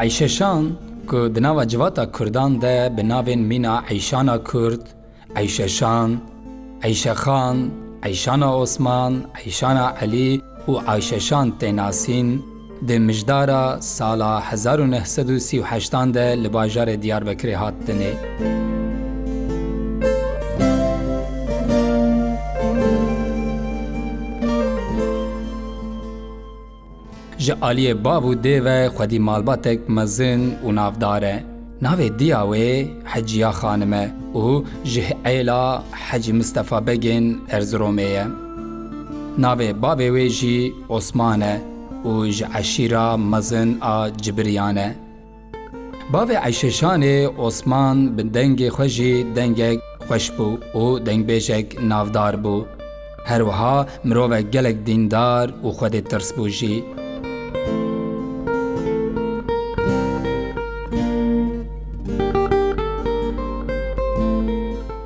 عیششان که دناو جواتا کردان ده به ناوین مینا عیشانا کرد، عیششان، عیشخان، عیشانا عثمان، عیشانا علی و عیششان تیناسین ده مجدارا سالا 1938 ده لباجار دیاربکر هات دنه. جعالی بابو دیو خودی مالباتک مزن و نافداره. ناوی دیاوی حجیا خانمه و جه ایلا حج مصطفى بگین ارزرومیه. ناوی بابی وی جی عثمانه و جه عشیرا مزن آ جبریانه. بابی عیششان عثمان به دنگ خوشی دنگ خوش بو و دنگ بیجک نافدار بو. هر وها مروه گلک دیندار و خود ترس بو جی.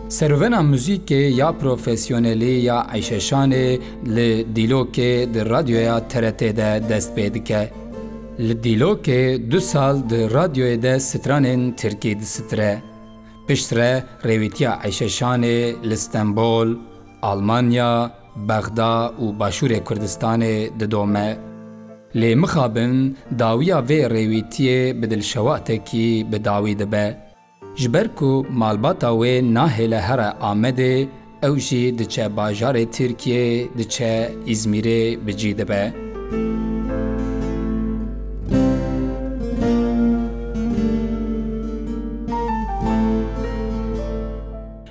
سرونا موزیک یا پروفیسیونلی یا عیششان لدیلوک در رادیویا ترته ده دست پیدکه. لدیلوک 2 سال در رادیوی ده سترانین ترکی ده ستره. پشتره رویتیا عیششان لستنبول، آلمانیا، بغدا و باشور کردستان ده دومه. لی مخابن داویا وی رویتیه بدل شواتکی بداوی ده به. جبرکو مالباتا وی ناهل هر آمده اوشی دچه باجار ترکیه دچه ازمیره بجیده به.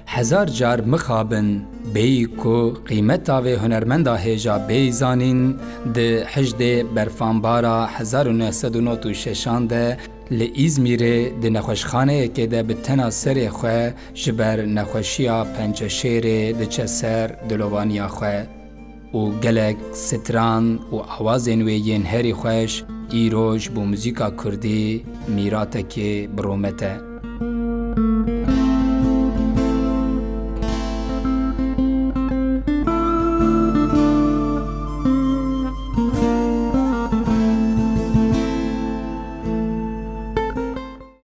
هزار جار مخابن بی کو قیمتا و هنرمندا هیجا بی زانین ده حجد برفانبارا 1996 ده لإزمیره ده نخوشخانه که ده بتنا سر خواه جبر نخوشیا پنج شیر ده چه سر دلوانیا خواه و گلک ستران و آوازین ویین هری خوش ایروش بو موزیکا کردی میراته که برومته.